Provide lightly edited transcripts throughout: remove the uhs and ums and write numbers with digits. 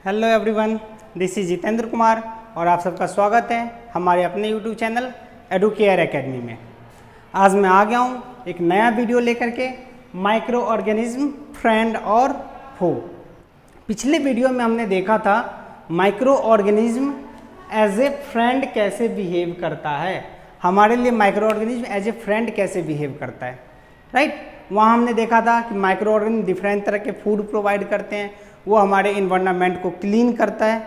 Hello everyone, this is Jitendra Kumar और आप सबका स्वागत है हमारे अपने यूट्यूब चैनल एडुकेयर एकेडमी में। आज मैं आ गया हूँ एक नया वीडियो लेकर के, माइक्रो ऑर्गेनिज्म फ्रेंड और फो। पिछले वीडियो में हमने देखा था micro organism as a friend कैसे बिहेव करता है, हमारे लिए micro organism as a friend कैसे बिहेव करता है, राइट। वहाँ हमने देखा था कि माइक्रो ऑर्गेनिज्म डिफरेंट तरह के फूड प्रोवाइड करते हैं, वो हमारे इन्वायरमेंट को क्लीन करता है,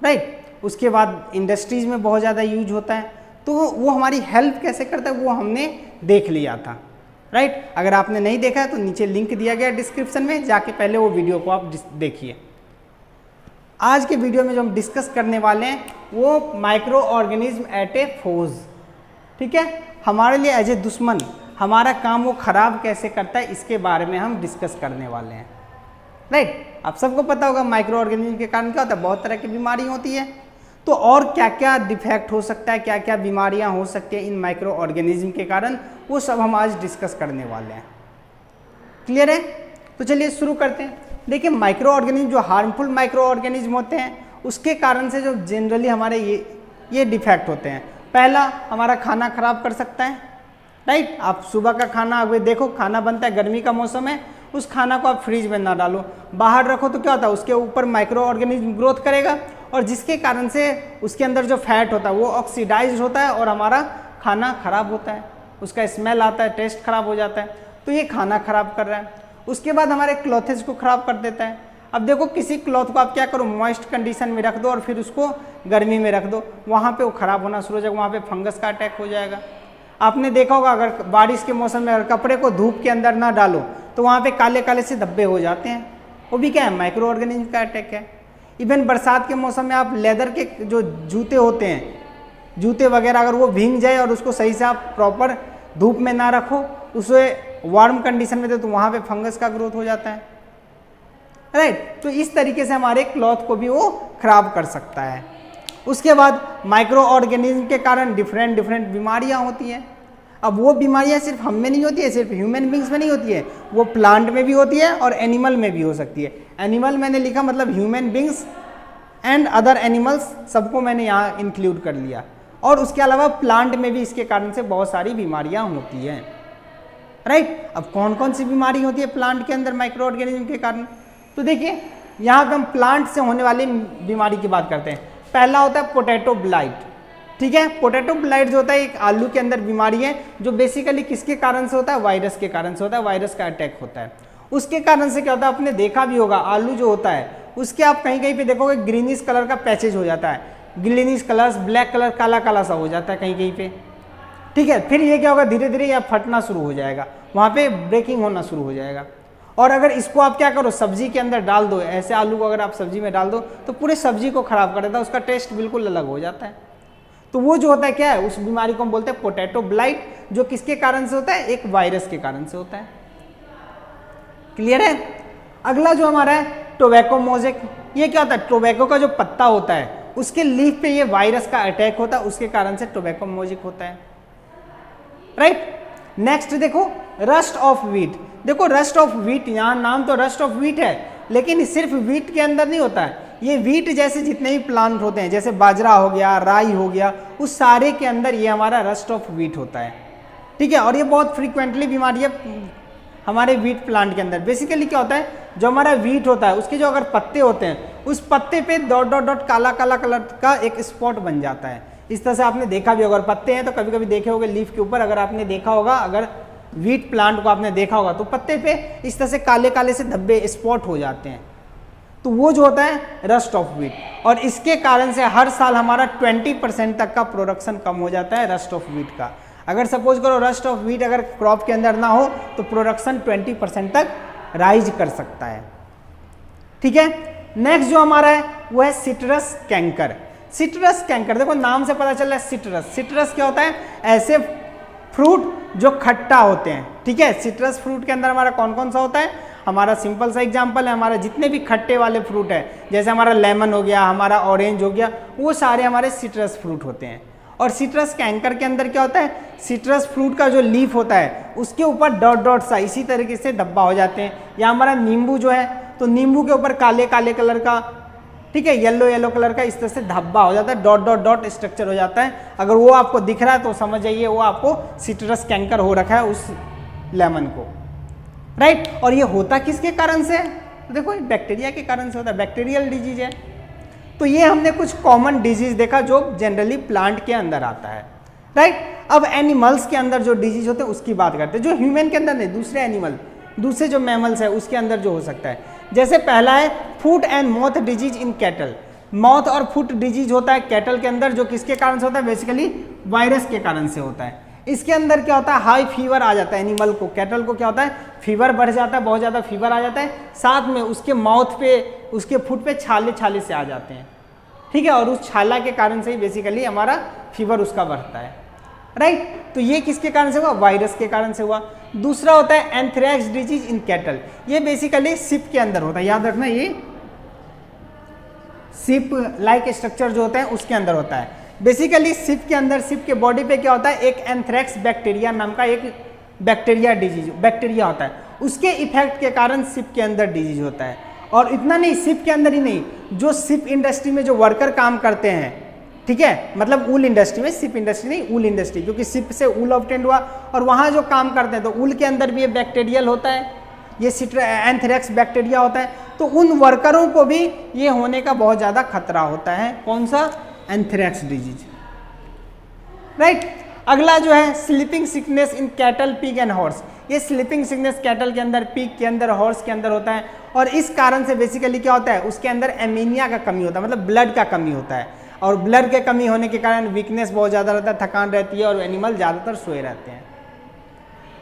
राइट। उसके बाद इंडस्ट्रीज़ में बहुत ज़्यादा यूज होता है, तो वो हमारी हेल्प कैसे करता है वो हमने देख लिया था, राइट। अगर आपने नहीं देखा है तो नीचे लिंक दिया गया डिस्क्रिप्शन में, जाके पहले वो वीडियो को आप देखिए। आज के वीडियो में जो हम डिस्कस करने वाले हैं वो माइक्रो ऑर्गेनिज्म एट ए फोज, ठीक है। हमारे लिए एज ए दुश्मन, हमारा काम वो खराब कैसे करता है इसके बारे में हम डिस्कस करने वाले हैं, राइट। आप सबको पता होगा माइक्रो ऑर्गेनिज्म के कारण क्या होता है, बहुत तरह की बीमारी होती है। तो और क्या क्या डिफेक्ट हो सकता है, क्या क्या बीमारियां हो सकती हैं इन माइक्रो ऑर्गेनिज्म के कारण, वो सब हम आज डिस्कस करने वाले हैं। क्लियर है? तो चलिए शुरू करते हैं। देखिए, माइक्रो ऑर्गेनिज्म जो हार्मफुल माइक्रो ऑर्गेनिज्म होते हैं उसके कारण से जो जनरली हमारे ये डिफेक्ट होते हैं। पहला, हमारा खाना खराब कर सकता है, राइट। आप सुबह का खाना अगर देखो, खाना बनता है, गर्मी का मौसम है, उस खाना को आप फ्रिज में ना डालो, बाहर रखो, तो क्या होता है उसके ऊपर माइक्रो ऑर्गेनिज्म ग्रोथ करेगा और जिसके कारण से उसके अंदर जो फैट होता है वो ऑक्सीडाइज होता है और हमारा खाना खराब होता है, उसका स्मेल आता है, टेस्ट खराब हो जाता है, तो ये खाना खराब कर रहा है। उसके बाद हमारे क्लॉथेज को खराब कर देता है। अब देखो, किसी क्लॉथ को आप क्या करो, मॉइस्ट कंडीशन में रख दो और फिर उसको गर्मी में रख दो, वहाँ पे वो खराब होना शुरू हो जाएगा, वहाँ पे फंगस का अटैक हो जाएगा। आपने देखा होगा, अगर बारिश के मौसम में अगर कपड़े को धूप के अंदर ना डालो तो वहाँ पे काले काले से धब्बे हो जाते हैं, वो भी क्या है, माइक्रो ऑर्गेनिज्म का अटैक है। इवन बरसात के मौसम में आप लेदर के जो जूते होते हैं, जूते वगैरह, अगर वो भीग जाए और उसको सही से आप प्रॉपर धूप में ना रखो, उसे वार्म कंडीशन में दो, तो वहाँ पे फंगस का ग्रोथ हो जाता है, राइट। तो इस तरीके से हमारे क्लॉथ को भी वो खराब कर सकता है। उसके बाद माइक्रो ऑर्गेनिज्म के कारण डिफरेंट बीमारियां होती हैं। अब वो बीमारियां सिर्फ हम में नहीं होती है, सिर्फ ह्यूमन बींग्स में नहीं होती है, वो प्लांट में भी होती है और एनिमल में भी हो सकती है। एनिमल मैंने लिखा मतलब human beings and other animals, सबको मैंने यहाँ इंक्लूड कर लिया। और उसके अलावा प्लांट में भी इसके कारण से बहुत सारी बीमारियाँ होती हैं, राइट। अब कौन कौन सी बीमारी होती है प्लांट के अंदर माइक्रो ऑर्गेनिज्म के कारण, तो देखिए यहाँ पे हम प्लांट से होने वाली बीमारी की बात करते हैं। पहला होता है पोटैटो ब्लाइट, ठीक है। पोटैटो ब्लाइट जो होता है एक आलू के अंदर बीमारी है, जो बेसिकली किसके कारण से होता है, वायरस के कारण से होता है, वायरस का अटैक होता है। उसके कारण से क्या होता है, आपने देखा भी होगा, आलू जो होता है उसके आप कहीं कहीं पे देखोगे ग्रीनिश कलर का पैचेज हो जाता है, ग्रीनिश कलर, ब्लैक कलर, काला काला सा हो जाता है कहीं कहीं पे, ठीक है। फिर ये क्या होगा, धीरे धीरे यह फटना शुरू हो जाएगा, वहाँ पे ब्रेकिंग होना शुरू हो जाएगा। और अगर इसको आप क्या करो, सब्जी के अंदर डाल दो, ऐसे आलू को अगर आप सब्जी में डाल दो तो पूरे सब्जी को खराब कर देता है, उसका टेस्ट बिल्कुल अलग हो जाता है। तो वो जो होता है क्या है, उस बीमारी को हम बोलते हैं पोटैटो ब्लाइट, जो किसके कारण से होता है, एक वायरस के कारण से होता है। क्लियर है? अगला जो हमारा है टोबैको मोजेक, ये क्या होता है, टोबैको का जो पत्ता होता है उसके लीफ पे ये वायरस का अटैक होता है, उसके कारण से टोबैको मोजेक होता है, राइट। नेक्स्ट देखो, रस्ट ऑफ व्हीट। देखो रस्ट ऑफ व्हीट, यहाँ नाम तो रस्ट ऑफ व्हीट है, लेकिन सिर्फ व्हीट के अंदर नहीं होता है, ये व्हीट जैसे जितने भी प्लांट होते हैं, जैसे बाजरा हो गया, राई हो गया, उस सारे के अंदर ये हमारा रस्ट ऑफ व्हीट होता है, ठीक है। और ये बहुत फ्रीक्वेंटली बीमारी है हमारे व्हीट प्लांट के अंदर। बेसिकली क्या होता है, जो हमारा व्हीट होता है उसके जो अगर पत्ते होते हैं, उस पत्ते पे डॉट डॉट डॉट काला काला कलर का एक स्पॉट बन जाता है। इस तरह से आपने देखा भी, अगर पत्ते हैं तो कभी कभी देखे होंगे लीफ के ऊपर, अगर आपने देखा होगा, अगर व्हीट प्लांट को आपने देखा होगा तो पत्ते पे इस तरह से काले काले से धब्बे स्पॉट हो जाते हैं, तो वो जो होता है रस्ट ऑफ व्हीट। और इसके कारण से हर साल हमारा 20% तक का प्रोडक्शन कम हो जाता है रस्ट ऑफ व्हीट का। अगर सपोज करो रस्ट ऑफ व्हीट अगर क्रॉप के अंदर ना हो तो प्रोडक्शन 20% तक राइज कर सकता है, ठीक है। नेक्स्ट जो हमारा है वो है सिट्रस कैंकर। सिट्रस कैंकर, देखो नाम से पता चल रहा है सिट्रस। सिट्रस क्या होता है, ऐसे फ्रूट जो खट्टा होते हैं, ठीक है। सिट्रस फ्रूट के अंदर हमारा कौन कौन सा होता है, हमारा सिंपल सा एग्जांपल है, हमारा जितने भी खट्टे वाले फ्रूट है, जैसे हमारा लेमन हो गया, हमारा ऑरेंज हो गया, वो सारे हमारे सिट्रस फ्रूट होते हैं। और सिट्रस कैंकर के अंदर क्या होता है, सिट्रस फ्रूट का जो लीफ होता है उसके ऊपर डॉट डॉट सा इसी तरीके से धब्बा हो जाते हैं। या हमारा नींबू जो है, तो नींबू के ऊपर काले काले कलर का ठीक है, येलो येलो कलर का इस तरह से धब्बा हो जाता है, डॉट डॉट डॉट स्ट्रक्चर हो जाता है। अगर वो आपको दिख रहा है तो समझ जाइए वो आपको सिट्रस कैंकर हो रखा है उस लेमन को, राइट। और ये होता किसके कारण से? देखो बैक्टीरिया के कारण से होता है, बैक्टीरियल डिजीज है। तो ये हमने कुछ कॉमन डिजीज देखा जो जनरली प्लांट के अंदर आता है, राइट। अब एनिमल्स के अंदर जो डिजीज होते हैं उसकी बात करते हैं, जो ह्यूमन के अंदर नहीं, दूसरे एनिमल, दूसरे जो मैमल्स है उसके अंदर जो हो सकता है। जैसे पहला है foot and mouth disease in cattle. Mouth और फुट डिजीज होता है कैटल के अंदर, जो किसके कारण से होता है? बेसिकली वायरस के कारण से होता है। इसके अंदर क्या होता है? हाई फीवर आ जाता है एनिमल को, कैटल को क्या होता है? फीवर बढ़ जाता है, बहुत ज़्यादा फीवर आ जाता है, साथ में उसके माउथ पे, उसके फुट पे छाले छाले से आ जाते हैं, ठीक है। और उस छाला के कारण से ही बेसिकली हमारा फीवर उसका बढ़ता है, राइट। तो ये किसके कारण से हुआ? वायरस के कारण से हुआ। दूसरा होता है एंथ्रेक्स डिजीज इन कैटल। ये बेसिकली सिप के अंदर होता है, याद रखना, ये सिप लाइक स्ट्रक्चर जो होता है उसके अंदर होता है। बेसिकली सिप के अंदर, सिप के बॉडी पे क्या होता है? एक एंथ्रेक्स बैक्टीरिया नाम का एक बैक्टीरिया डिजीज, बैक्टीरिया होता है, उसके इफेक्ट के कारण सिप के अंदर डिजीज होता है। और इतना नहीं, सिप के अंदर ही नहीं, जो सिप इंडस्ट्री में जो वर्कर काम करते हैं, ठीक है, मतलब ऊल इंडस्ट्री में, सिप इंडस्ट्री नहीं, ऊल इंडस्ट्री, क्योंकि सिप से ऊल ऑब्टेंड हुआ, और वहाँ जो काम करते हैं तो ऊल के अंदर भी ये बैक्टीरियल होता है, ये एंथ्रेक्स बैक्टीरिया होता है। तो उन वर्करों को भी ये होने का बहुत ज़्यादा खतरा होता है। कौन सा? Anthrax disease, right. अगला जो है sleeping sickness in cattle, pig and horse. ये स्लीपिंग सिकनेस कैटल के अंदर, पिग के अंदर, हॉर्स के अंदर होता है। और इस कारण से बेसिकली क्या होता है? उसके अंदर एमीनिया का कमी होता है, मतलब ब्लड का कमी होता है। और ब्लड के कमी होने के कारण वीकनेस बहुत ज़्यादा रहता है, थकान रहती है, और एनिमल ज़्यादातर सोए रहते हैं,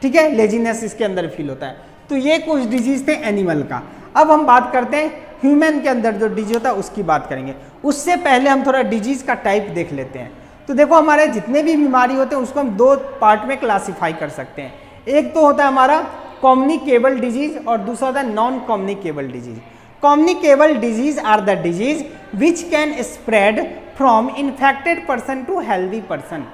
ठीक है, लेजीनेस इसके अंदर फील होता है। तो ये कुछ डिजीज थे एनिमल का। अब हम बात करते हैं ह्यूमन के अंदर जो डिजीज होता है उसकी बात करेंगे। उससे पहले हम थोड़ा डिजीज का टाइप देख लेते हैं। तो देखो हमारे जितने भी बीमारी होते हैं उसको हम दो पार्ट में क्लासीफाई कर सकते हैं। एक तो होता है हमारा कम्युनिकेबल डिजीज और दूसरा होता है non communicable disease. Communicable disease are the disease which can spread from infected person to healthy person,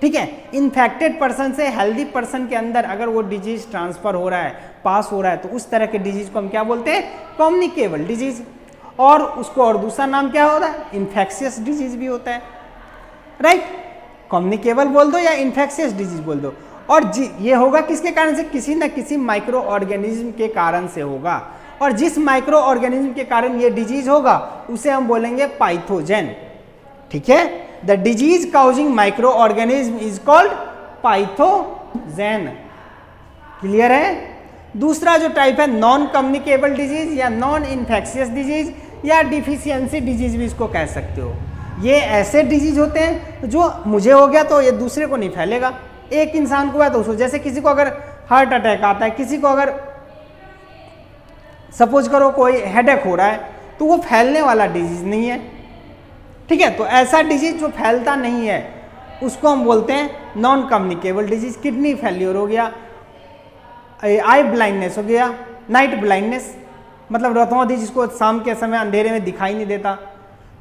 ठीक है। इन्फेक्टेड पर्सन से हेल्दी पर्सन के अंदर अगर वो डिजीज ट्रांसफर हो रहा है, पास हो रहा है, तो उस तरह के डिजीज को हम क्या बोलते हैं? Communicable disease. और उसको और दूसरा नाम क्या होता है? इन्फेक्शियस डिजीज भी होता है, राइट। कम्युनिकेबल बोल दो या इन्फेक्शियस डिजीज बोल दो। और ये होगा किसके कारण से? किसी न किसी माइक्रो ऑर्गेनिज्म के कारण से होगा। और जिस माइक्रो ऑर्गेनिज्म के कारण ये डिजीज होगा उसे हम बोलेंगे पाइथोजेन, ठीक है। The disease causing micro organism is called pathogen, clear है। दूसरा जो टाइप है नॉन कम्युनिकेबल डिजीज या नॉन इन्फेक्शियस डिजीज या डिफिशियंसी डिजीज भी इसको कह सकते हो। ये ऐसे डिजीज होते हैं जो मुझे हो गया तो ये दूसरे को नहीं फैलेगा, एक इंसान को हुआ तो उसको, जैसे किसी को अगर हार्ट अटैक आता है, किसी को अगर सपोज करो कोई हेडेक हो रहा है, तो वो फैलने वाला डिजीज नहीं है, ठीक है। तो ऐसा डिजीज जो फैलता नहीं है उसको हम बोलते हैं non communicable disease. Kidney failure हो गया, आई ब्लाइंडनेस हो गया, नाइट ब्लाइंडनेस, मतलब रतौंधी जिसको शाम के समय अंधेरे में दिखाई नहीं देता,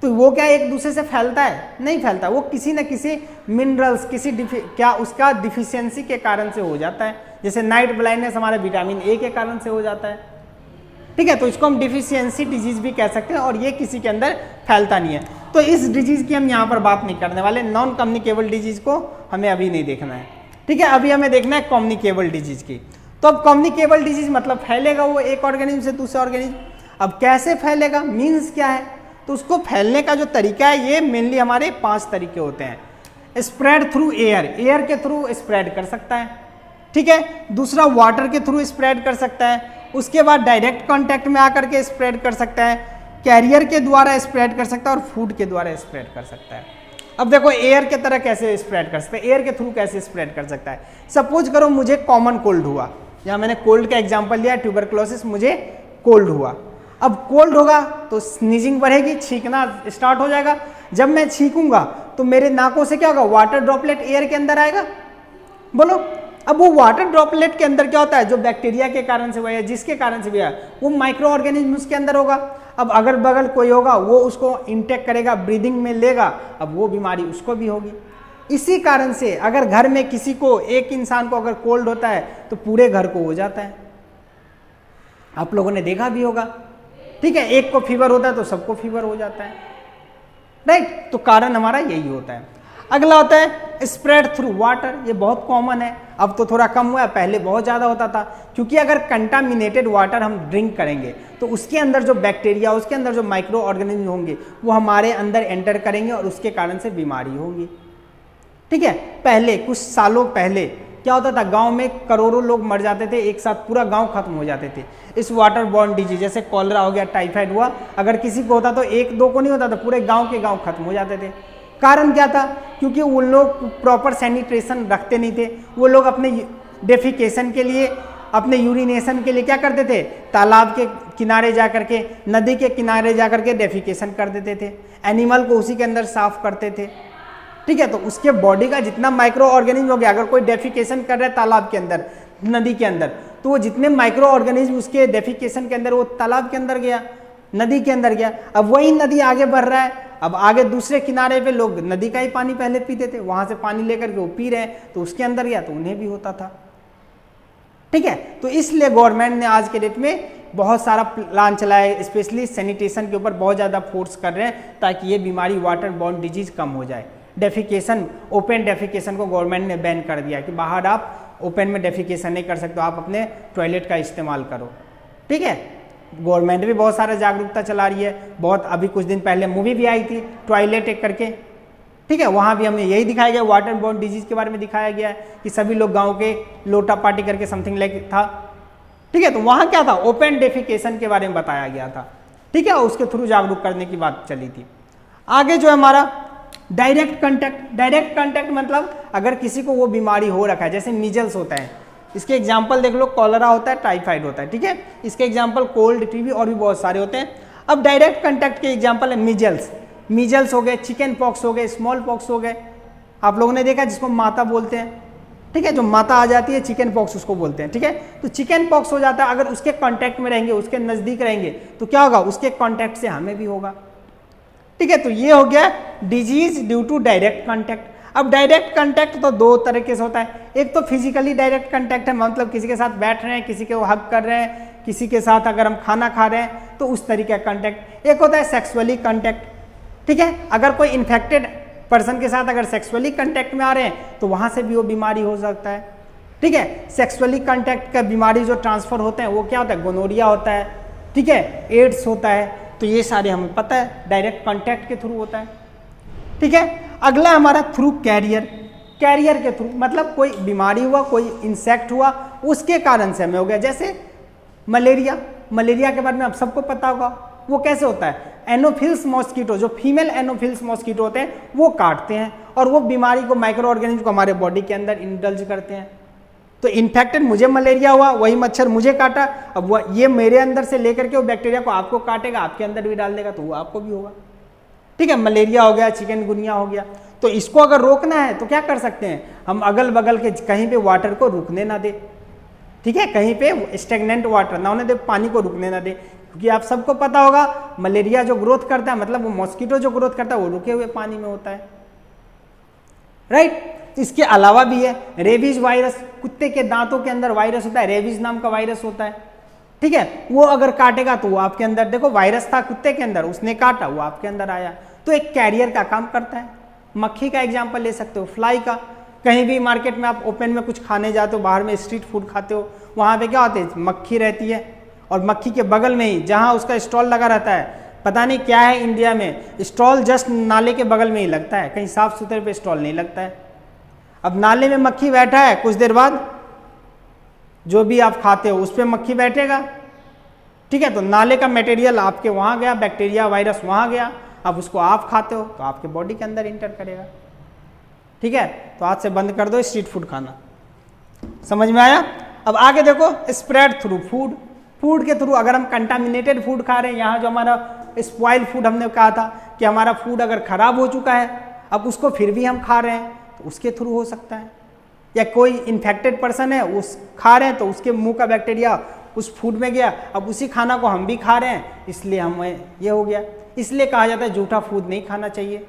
तो वो क्या एक दूसरे से फैलता है? नहीं फैलता। वो किसी न किसी मिनरल्स, किसी क्या उसका डिफिशियंसी के कारण से हो जाता है। जैसे नाइट ब्लाइंडनेस हमारे विटामिन ए के कारण से हो जाता है, ठीक है। तो इसको हम डिफिशियंसी डिजीज भी कह सकते हैं, और ये किसी के अंदर फैलता नहीं है। तो इस डिजीज की हम यहाँ पर बात नहीं करने वाले, नॉन कम्युनिकेबल डिजीज को हमें अभी नहीं देखना है, ठीक है। अभी हमें देखना है कम्युनिकेबल डिजीज की। तो अब कम्युनिकेबल डिजीज मतलब फैलेगा वो एक ऑर्गेनिज्म से दूसरे ऑर्गेनिज्म। अब कैसे फैलेगा, मीन्स क्या है? तो उसको फैलने का जो तरीका है ये मेनली हमारे 5 तरीके होते हैं। स्प्रेड थ्रू एयर, एयर के थ्रू स्प्रेड कर सकता है, ठीक है। दूसरा वाटर के थ्रू स्प्रेड कर सकता है। उसके बाद डायरेक्ट कांटेक्ट में आकर के स्प्रेड कर सकता है, कैरियर के द्वारा स्प्रेड कर सकता है, और फूड के द्वारा स्प्रेड कर सकता है। अब देखो एयर के तरह कैसे स्प्रेड कर सकता है, एयर के थ्रू कैसे स्प्रेड कर सकता है। सपोज करो मुझे कॉमन कोल्ड हुआ, यहाँ मैंने कोल्ड का एग्जांपल लिया, ट्यूबरकुलोसिस, मुझे कोल्ड हुआ। अब कोल्ड होगा तो स्नीजिंग बढ़ेगी, छींकना स्टार्ट हो जाएगा। जब मैं छींकूंगा तो मेरे नाकों से क्या होगा? वाटर ड्रॉपलेट एयर के अंदर आएगा, बोलो। अब वो वाटर ड्रॉपलेट के अंदर क्या होता है? जो बैक्टीरिया के कारण से हुआ है, जिसके कारण से भी है, वो माइक्रो ऑर्गेनिज्म उसके अंदर होगा। अब अगल बगल कोई होगा वो उसको इंटेक करेगा, ब्रीदिंग में लेगा, अब वो बीमारी उसको भी होगी। इसी कारण से अगर घर में किसी को, एक इंसान को अगर कोल्ड होता है तो पूरे घर को हो जाता है, आप लोगों ने देखा भी होगा, ठीक ठीक है, एक को फीवर होता है तो सबको फीवर हो जाता है, राइट। तो कारण हमारा यही होता है। अगला होता है स्प्रेड थ्रू वाटर, ये बहुत कॉमन है, अब तो थोड़ा कम हुआ है, पहले बहुत ज़्यादा होता था, क्योंकि अगर कंटामिनेटेड वाटर हम ड्रिंक करेंगे तो उसके अंदर जो बैक्टीरिया, उसके अंदर जो माइक्रो ऑर्गेनिज्म होंगे वो हमारे अंदर एंटर करेंगे और उसके कारण से बीमारी होगी, ठीक है। पहले कुछ सालों पहले क्या होता था, गांव में करोड़ों लोग मर जाते थे एक साथ, पूरा गांव खत्म हो जाते थे इस वाटर बॉर्न डिजीज, जैसे कॉलरा हो गया, टाइफाइड हुआ, अगर किसी को होता तो एक दो को नहीं होता था, पूरे गांव के गांव खत्म हो जाते थे। कारण क्या था, क्योंकि वो लोग प्रॉपर सैनिटेशन रखते नहीं थे, वो लोग अपने डेफिकेशन के लिए, अपने यूरिनेशन के लिए क्या करते थे, तालाब के किनारे जा करके, नदी के किनारे जा करके डेफिकेशन कर देते थे, एनिमल को उसी के अंदर साफ करते थे, ठीक है। तो उसके बॉडी का जितना माइक्रो ऑर्गेनिज्म हो गया, अगर कोई डेफिकेशन कर रहा है तालाब के अंदर, नदी के अंदर, तो वो जितने माइक्रो ऑर्गेनिज्म उसके डेफिकेशन के अंदर, वो तालाब के अंदर गया, नदी के अंदर गया। अब वही नदी आगे बढ़ रहा है, अब आगे दूसरे किनारे पे लोग नदी का ही पानी पहले पीते थे, वहां से पानी लेकर के वो पी रहे हैं, तो उसके अंदर गया तो उन्हें भी होता था, ठीक है। तो इसलिए गवर्नमेंट ने आज के डेट में बहुत सारा प्लान चलाया है, स्पेशली सैनिटेशन के ऊपर बहुत ज़्यादा फोर्स कर रहे हैं, ताकि ये बीमारी वाटर बॉर्न डिजीज कम हो जाए। डेफिकेशन, ओपन डेफिकेशन को गवर्नमेंट ने बैन कर दिया कि बाहर आप ओपन में डेफिकेशन नहीं कर सकते, आप अपने टॉयलेट का इस्तेमाल करो, ठीक है। गवर्नमेंट भी बहुत सारा जागरूकता चला रही है, बहुत अभी कुछ दिन पहले मूवी भी आई थी टॉयलेट एक करके, ठीक है, वहाँ भी हमें यही दिखाया गया, वाटर बॉर्न डिजीज के बारे में दिखाया गया है कि सभी लोग गाँव के लोटा पार्टी करके समथिंग लाइक था, ठीक है। तो वहाँ क्या था, ओपन डेफिकेशन के बारे में बताया गया था, ठीक है, उसके थ्रू जागरूक करने की बात चली थी। आगे जो है हमारा डायरेक्ट कांटेक्ट, डायरेक्ट कांटेक्ट मतलब अगर किसी को वो बीमारी हो रखा है, जैसे मीजल्स होता है, इसके एग्जाम्पल देख लो, कॉलरा होता है, टाइफाइड होता है, ठीक है, इसके एग्जाम्पल कोल्ड, टीबी और भी बहुत सारे होते हैं। अब डायरेक्ट कांटेक्ट के एग्जाम्पल है मीजल्स, मीजल्स हो गए, चिकन पॉक्स हो गए, स्मॉल पॉक्स हो गए, आप लोगों ने देखा जिसको माता बोलते हैं, ठीक है, जो माता आ जाती है चिकन पॉक्स उसको बोलते हैं, ठीक है। तो चिकन पॉक्स हो जाता है, अगर उसके कांटेक्ट में रहेंगे, उसके नज़दीक रहेंगे तो क्या होगा, उसके कांटेक्ट से हमें भी होगा, ठीक है। तो ये हो गया disease due to direct contact. अब डायरेक्ट कांटेक्ट तो दो तरीके से होता है, एक तो फिजिकली डायरेक्ट कांटेक्ट है, मतलब किसी के साथ बैठ रहे हैं, किसी के वो हग कर रहे हैं, किसी के साथ अगर हम खाना खा रहे हैं तो उस तरीके का कांटेक्ट। एक होता है सेक्सुअली कांटेक्ट, ठीक है, अगर कोई इन्फेक्टेड पर्सन के साथ अगर सेक्सुअली कांटेक्ट में आ रहे हैं तो वहां से भी वो बीमारी हो सकता है, ठीक है। सेक्सुअली कांटेक्ट का बीमारी जो ट्रांसफर होते हैं वो क्या होता है, गोनोरिया होता है, ठीक है, एड्स होता है, तो ये सारे हमें पता है डायरेक्ट कांटेक्ट के थ्रू होता है, ठीक है। अगला हमारा थ्रू कैरियर, कैरियर के थ्रू मतलब कोई बीमारी हुआ, कोई इंसेक्ट हुआ, उसके कारण से हमें हो गया, जैसे मलेरिया, मलेरिया के बारे में आप सबको पता होगा, वो कैसे होता है, एनोफिल्स मॉस्किटो, जो फीमेल एनोफिल्स मॉस्किटो होते हैं वो काटते हैं और वो बीमारी को, माइक्रो ऑर्गेनिज्म को हमारे बॉडी के अंदर इंडल्ज करते हैं। तो इन्फेक्टेड मुझे मलेरिया हुआ, वही मच्छर मुझे काटा, अब वो ये मेरे अंदर से लेकर के वो बैक्टीरिया को आपको काटेगा, आपके अंदर भी डाल देगा, तो वो आपको भी होगा, ठीक है। मलेरिया हो गया, चिकनगुनिया हो गया, तो इसको अगर रोकना है तो क्या कर सकते हैं, हम अगल बगल के कहीं पे वाटर को रुकने ना दे, ठीक है, कहीं पे स्टेगनेंट वाटर ना होने दे, पानी को रुकने ना दे, क्योंकि आप सबको पता होगा मलेरिया जो ग्रोथ करता है, मतलब वो मॉस्किटो जो ग्रोथ करता है वो रुके हुए पानी में होता है, राइट। इसके अलावा भी है रेबीज वायरस, कुत्ते के दांतों के अंदर वायरस होता है, रेबीज नाम का वायरस होता है, ठीक है, वो अगर काटेगा तो वो आपके अंदर, देखो वायरस था कुत्ते के अंदर, उसने काटा, वो आपके अंदर आया, तो एक कैरियर का काम करता है। मक्खी का एग्जाम्पल ले सकते हो, फ्लाई का, कहीं भी मार्केट में आप ओपन में कुछ खाने जाते हो, बाहर में स्ट्रीट फूड खाते हो, वहाँ पे क्या होते हैं, मक्खी रहती है, और मक्खी के बगल में ही जहाँ उसका स्टॉल लगा रहता है, पता नहीं क्या है इंडिया में, स्टॉल जस्ट नाले के बगल में ही लगता है, कहीं साफ सुथरे पे स्टॉल नहीं लगता है। अब नाले में मक्खी बैठा है, कुछ देर बाद जो भी आप खाते हो उस पर मक्खी बैठेगा, ठीक है, तो नाले का मटेरियल आपके वहाँ गया, बैक्टीरिया वायरस वहाँ गया, अब उसको आप खाते हो तो आपके बॉडी के अंदर इंटर करेगा, ठीक है। तो आज से बंद कर दो स्ट्रीट फूड खाना, समझ में आया। अब आगे देखो स्प्रेड थ्रू फूड, फूड के थ्रू अगर हम कंटामिनेटेड फूड खा रहे हैं, यहाँ जो हमारा स्पॉइल फूड हमने कहा था कि हमारा फूड अगर खराब हो चुका है, अब उसको फिर भी हम खा रहे हैं तो उसके थ्रू हो सकता है, या कोई इन्फेक्टेड पर्सन है उस खा रहे हैं तो उसके मुंह का बैक्टीरिया उस फूड में गया, अब उसी खाना को हम भी खा रहे हैं, इसलिए हमें ये हो गया। इसलिए कहा जाता है झूठा फूड नहीं खाना चाहिए,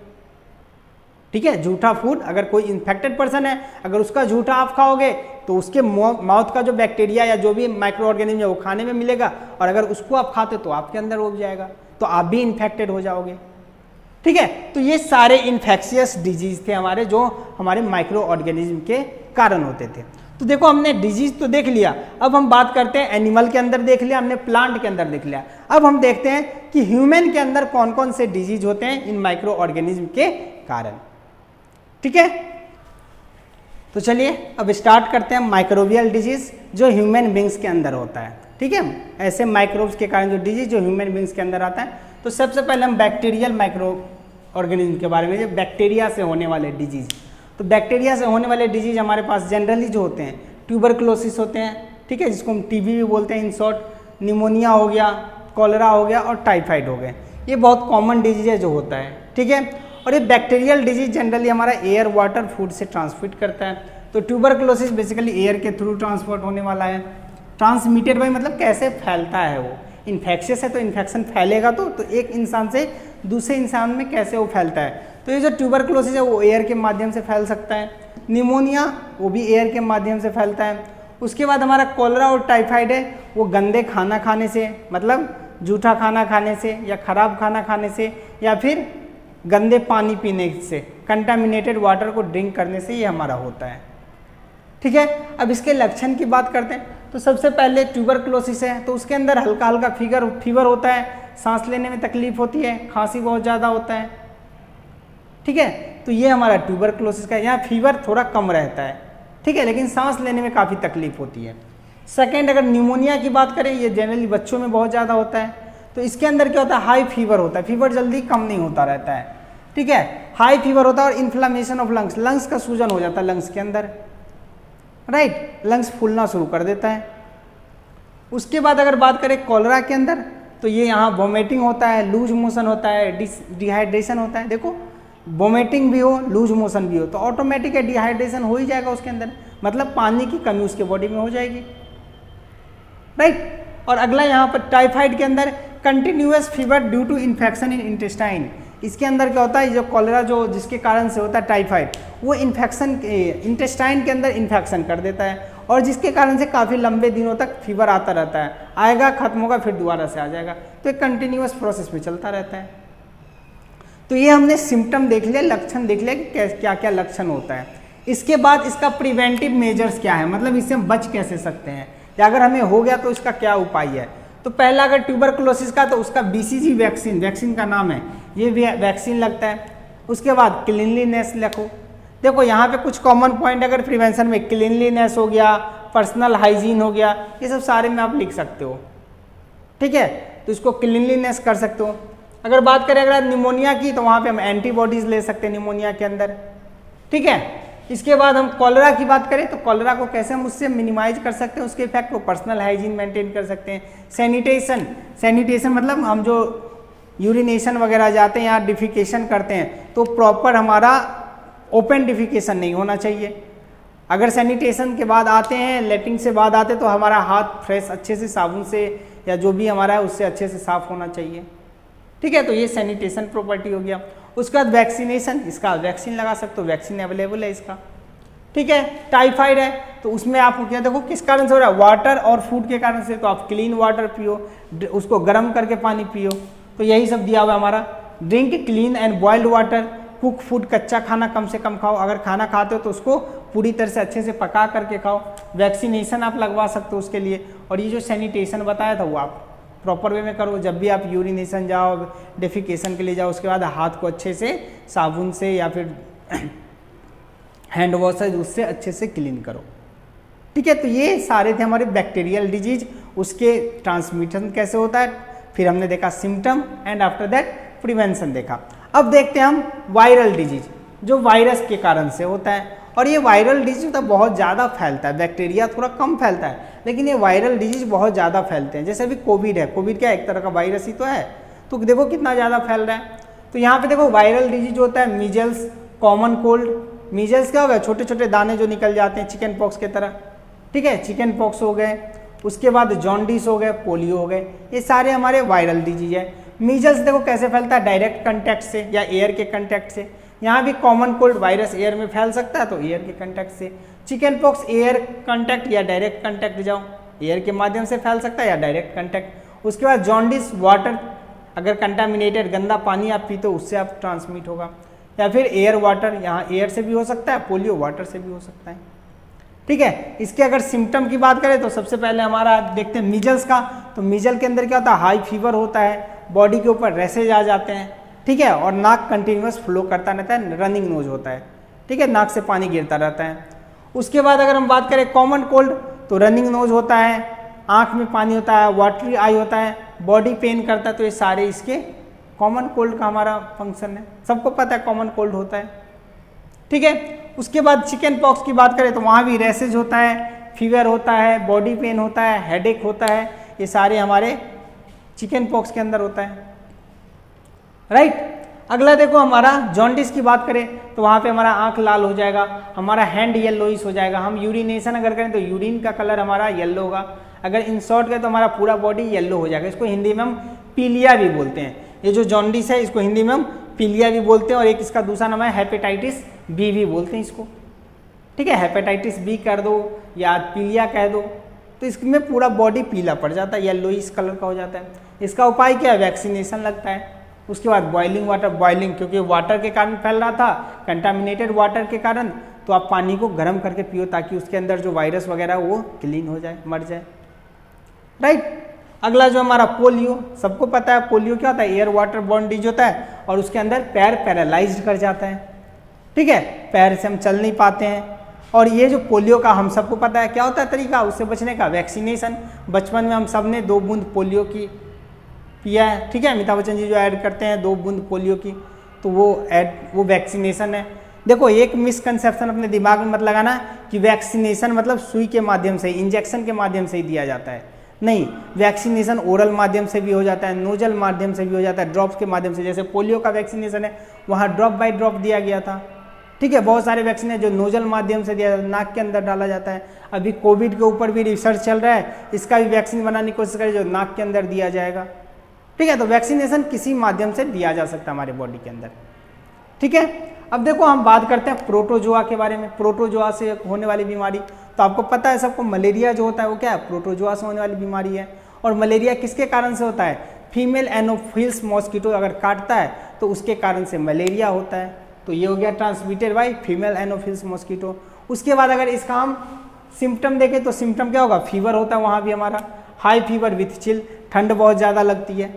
ठीक है, झूठा फूड, अगर कोई इन्फेक्टेड पर्सन है, अगर उसका झूठा आप खाओगे तो उसके माउथ का जो बैक्टीरिया या जो भी माइक्रो ऑर्गेनिज्म है वो खाने में मिलेगा, और अगर उसको आप खाते तो आपके अंदर उग जाएगा, तो आप भी इन्फेक्टेड हो जाओगे। ठीक है, तो ये सारे इन्फेक्शियस डिजीज थे हमारे, जो हमारे माइक्रो ऑर्गेनिज्म के कारण होते थे। तो देखो हमने डिजीज तो देख लिया, अब हम बात करते हैं एनिमल के अंदर देख लिया हमने, प्लांट के अंदर देख लिया, अब हम देखते हैं कि ह्यूमन के अंदर कौन कौन से डिजीज होते हैं इन माइक्रो ऑर्गेनिज्म के कारण। ठीक है, तो चलिए अब स्टार्ट करते हैं माइक्रोबियल डिजीज जो ह्यूमन बींग्स के अंदर होता है। ठीक है, ऐसे माइक्रोब्स के कारण जो डिजीज जो ह्यूमन बींग्स के अंदर आता है। तो सबसे पहले हम बैक्टीरियल माइक्रो ऑर्गेनिज्म के बारे में, जो बैक्टीरिया से होने वाले डिजीज। तो बैक्टीरिया से होने वाले डिजीज हमारे पास जनरली जो होते हैं, ट्यूबरकुलोसिस होते हैं, ठीक है, जिसको हम टीबी भी बोलते हैं इन शॉर्ट, निमोनिया हो गया, कॉलरा हो गया और टाइफाइड हो गए, ये बहुत कॉमन डिजीज है जो होता है। ठीक है, और ये बैक्टीरियल डिजीज जनरली हमारा एयर, वाटर, फूड से ट्रांसमिट करता है। तो ट्यूबरकुलोसिस बेसिकली एयर के थ्रू ट्रांसपोर्ट होने वाला है। ट्रांसमिटेड बाय मतलब कैसे फैलता है, वो इन्फेक्शियस है तो इन्फेक्शन फैलेगा तो एक इंसान से दूसरे इंसान में कैसे वो फैलता है। तो ये जो ट्यूबरकुलोसिस है वो एयर के माध्यम से फैल सकता है। निमोनिया वो भी एयर के माध्यम से फैलता है। उसके बाद हमारा कॉलरा और टाइफाइड है, वो गंदे खाना खाने से, मतलब जूठा खाना खाने से या खराब खाना खाने से, या फिर गंदे पानी पीने से, कंटामिनेटेड वाटर को ड्रिंक करने से ये हमारा होता है। ठीक है, अब इसके लक्षण की बात करते हैं। तो सबसे पहले ट्यूबरकुलोसिस है, तो उसके अंदर हल्का हल्का फीवर होता है, सांस लेने में तकलीफ होती है, खांसी बहुत ज़्यादा होता है। ठीक है, तो ये हमारा ट्यूबरकुलोसिस का, यहाँ फीवर थोड़ा कम रहता है, ठीक है, लेकिन सांस लेने में काफ़ी तकलीफ होती है। सेकेंड, अगर निमोनिया की बात करें, ये जनरली बच्चों में बहुत ज़्यादा होता है। तो इसके अंदर क्या होता है, हाई फीवर होता है, फीवर जल्दी कम नहीं होता रहता है। ठीक है, हाई फीवर होता है और इन्फ्लामेशन ऑफ लंग्स, लंग्स का सूजन हो जाता है लंग्स के अंदर, राइट, लंग्स फूलना शुरू कर देता है। उसके बाद अगर बात करें कॉलरा के अंदर, तो ये यहाँ वोमिटिंग होता है, लूज मोशन होता है, डिहाइड्रेशन होता है। देखो वोमिटिंग भी हो, लूज मोशन भी हो, तो ऑटोमेटिक है डिहाइड्रेशन हो ही जाएगा उसके अंदर, मतलब पानी की कमी उसके बॉडी में हो जाएगी, राइट। और अगला यहाँ पर टाइफाइड के अंदर continuous fever due to infection in intestine. इसके अंदर क्या होता है, जो कॉलरा जो जिसके कारण से होता है टाइफाइड, वो इन्फेक्शन इंटेस्टाइन के अंदर इन्फेक्शन कर देता है, और जिसके कारण से काफ़ी लंबे दिनों तक फीवर आता रहता है, आएगा खत्म होगा फिर दोबारा से आ जाएगा, तो एक कंटिन्यूअस प्रोसेस में चलता रहता है। तो ये हमने सिम्टम देख लिया, लक्षण देख लिया कि क्या क्या लक्षण होता है। इसके बाद इसका प्रिवेंटिव मेजर्स क्या है, मतलब इससे हम बच कैसे सकते हैं, या अगर हमें हो गया तो इसका क्या उपाय है। तो पहला अगर ट्यूबरकुलोसिस का, तो उसका BCG वैक्सीन का नाम है, ये वैक्सीन लगता है। उसके बाद क्लीनलीनेस लिखो, देखो यहाँ पे कुछ कॉमन पॉइंट अगर प्रिवेंशन में क्लीनलीनेस हो गया, पर्सनल हाइजीन हो गया, ये सब सारे में आप लिख सकते हो। ठीक है, तो इसको क्लीनलीनेस कर सकते हो। अगर बात करें अगर निमोनिया की, तो वहाँ पे हम एंटीबॉडीज ले सकते हैं निमोनिया के अंदर। ठीक है, इसके बाद हम कॉलरा की बात करें, तो कॉलरा को कैसे हम उससे मिनिमाइज कर सकते हैं उसके इफेक्ट को, पर्सनल हाइजीन मेंटेन कर सकते हैं। सैनिटेशन मतलब हम जो यूरिनेशन वगैरह जाते हैं या डिफिकेशन करते हैं, तो प्रॉपर हमारा ओपन डिफिकेशन नहीं होना चाहिए। अगर सैनिटेशन के बाद आते हैं, लेटरिन से बाद आते, तो हमारा हाथ फ्रेश अच्छे से साबुन से या जो भी हमारा है उससे अच्छे से साफ होना चाहिए। ठीक है, तो ये सैनिटेशन प्रॉपर्टी हो गया। उसके बाद वैक्सीनेशन, इसका वैक्सीन लगा सकते हो, वैक्सीन अवेलेबल है इसका। ठीक है, टाइफाइड है तो उसमें आपको क्या, देखो किस कारण से हो रहा है, वाटर और फूड के कारण से, तो आप क्लीन वाटर पियो, उसको गर्म करके पानी पियो, तो यही सब दिया हुआ है हमारा। Drink clean and boiled water, cook food, कच्चा खाना कम से कम खाओ, अगर खाना खाते हो तो उसको पूरी तरह से अच्छे से पका करके खाओ। वैक्सीनेशन आप लगवा सकते हो उसके लिए। और ये जो सैनिटेशन बताया था वो आप प्रॉपर वे में करो, जब भी आप यूरिनेशन जाओ, डेफिकेशन के लिए जाओ, उसके बाद हाथ को अच्छे से साबुन से या फिर हैंड वॉश है उससे अच्छे से क्लीन करो। ठीक है, तो ये सारे थे हमारे बैक्टीरियल डिजीज, उसके ट्रांसमिशन कैसे होता है, फिर हमने देखा symptom and after that prevention देखा। अब देखते हैं हम वायरल डिजीज, जो वायरस के कारण से होता है। और ये वायरल डिजीज तो बहुत ज़्यादा फैलता है, बैक्टीरिया थोड़ा कम फैलता है, लेकिन ये वायरल डिजीज बहुत ज़्यादा फैलते हैं। जैसे अभी कोविड है, कोविड क्या एक तरह का वायरस ही तो है, तो देखो कितना ज़्यादा फैल रहा है। तो यहाँ पे देखो वायरल डिजीज होता है मीजल्स, कॉमन कोल्ड। मीजल्स क्या होगा, छोटे छोटे दाने जो निकल जाते हैं चिकन पॉक्स की तरह। ठीक है, चिकन पॉक्स हो गए, उसके बाद जॉन्डिस हो गए, पोलियो हो गए, ये सारे हमारे वायरल डिजीज है। मीजल्स देखो कैसे फैलता है, डायरेक्ट कंटैक्ट से या एयर के कंटैक्ट से। यहाँ भी कॉमन कोल्ड वायरस एयर में फैल सकता है, तो एयर के कंटेक्ट से। चिकन पॉक्स एयर कंटेक्ट या डायरेक्ट कंटेक्ट जाओ, एयर के माध्यम से फैल सकता है या डायरेक्ट कंटेक्ट। उसके बाद जॉन्डिस वाटर, अगर कंटामिनेटेड गंदा पानी आप पीते हो उससे आप ट्रांसमिट होगा, या फिर एयर वाटर, यहाँ एयर से भी हो सकता है, पोलियो वाटर से भी हो सकता है। ठीक है, इसके अगर सिम्टम की बात करें तो सबसे पहले हमारा देखते हैं मीजल्स का। तो मीजल के अंदर क्या होता है, हाई फीवर होता है, बॉडी के ऊपर रैसेज आ जाते हैं, ठीक है, और नाक कंटिन्यूस फ्लो करता रहता है, रनिंग नोज होता है, ठीक है, नाक से पानी गिरता रहता है। उसके बाद अगर हम बात करें कॉमन कोल्ड, तो रनिंग नोज होता है, आँख में पानी होता है, वाटरी आई होता है, बॉडी पेन करता है, तो ये सारे इसके कॉमन कोल्ड का हमारा फंक्शन है, सबको पता है कॉमन कोल्ड होता है। ठीक है, उसके बाद चिकन पॉक्स की बात करें तो वहाँ भी रैसेज होता है, फीवर होता है, बॉडी पेन होता है, हेडेक होता है, ये सारे हमारे चिकन पॉक्स के अंदर होता है। राइट, अगला देखो हमारा जॉन्डिस की बात करें तो वहाँ पे हमारा आंख लाल हो जाएगा, हमारा हैंड येलोइश हो जाएगा, हम यूरिनेशन अगर करें तो यूरिन का कलर हमारा येलो होगा, अगर इन शॉर्ट करें तो हमारा पूरा बॉडी येलो हो जाएगा। इसको हिंदी में हम पीलिया भी बोलते हैं। ये जो जॉन्डिस है इसको हिंदी में हम पीलिया भी बोलते हैं, और एक इसका दूसरा नाम है हेपेटाइटिस बी भी बोलते हैं इसको। ठीक है, हेपेटाइटिस बी कर दो या पीलिया कह दो, तो इसमें पूरा बॉडी पीला पड़ जाता है, येलोइश कलर का हो जाता है। इसका उपाय क्या है, वैक्सीनेशन लगता है। उसके बाद बॉइलिंग वाटर, बॉइलिंग क्योंकि वाटर के कारण फैल रहा था, कंटामिनेटेड वाटर के कारण, तो आप पानी को गर्म करके पियो ताकि उसके अंदर जो वायरस वगैरह वो क्लीन हो जाए, मर जाए। राइट, अगला जो हमारा पोलियो, सबको पता है पोलियो क्या होता है, एयर वाटर बॉर्न डिजीज होता है, और उसके अंदर पैर पैरालाइज्ड कर जाता है। ठीक है, पैर से हम चल नहीं पाते हैं। और ये जो पोलियो का हम सबको पता है क्या होता है तरीका उससे बचने का, वैक्सीनेशन। बचपन में हम सब ने 2 बूंद पोलियो की पिया है। ठीक है, अमिताभ बच्चन जी जो ऐड करते हैं 2 बूंद पोलियो की, तो वो वैक्सीनेशन है। देखो, एक मिसकंसेप्शन अपने दिमाग में मत लगाना कि वैक्सीनेशन मतलब सुई के माध्यम से, इंजेक्शन के माध्यम से ही दिया जाता है। नहीं, वैक्सीनेशन ओरल माध्यम से भी हो जाता है, नोजल माध्यम से भी हो जाता है, ड्रॉप्स के माध्यम से। जैसे पोलियो का वैक्सीनेशन है, वहाँ ड्रॉप बाय ड्रॉप दिया गया था। ठीक है, बहुत सारे वैक्सीन है जो नोजल माध्यम से दिया जाता है, नाक के अंदर डाला जाता है। अभी कोविड के ऊपर भी रिसर्च चल रहा है, इसका भी वैक्सीन बनाने की कोशिश करें जो नाक के अंदर दिया जाएगा। ठीक है, तो वैक्सीनेशन किसी माध्यम से दिया जा सकता है हमारे बॉडी के अंदर। ठीक है, अब देखो हम बात करते हैं प्रोटोजोआ के बारे में। प्रोटोजोआ से होने वाली बीमारी, तो आपको पता है सबको, मलेरिया जो होता है वो क्या है, प्रोटोजोआ से होने वाली बीमारी है। और मलेरिया किसके कारण से होता है, फीमेल एनोफिल्स मॉस्किटो अगर काटता है तो उसके कारण से मलेरिया होता है। तो ये हो गया transmitted by female Anopheles mosquito. उसके बाद अगर इसका हम सिम्टम देखें तो सिम्टम क्या होगा, फीवर होता है वहाँ भी हमारा, हाई फीवर विथ चिल, ठंड बहुत ज़्यादा लगती है।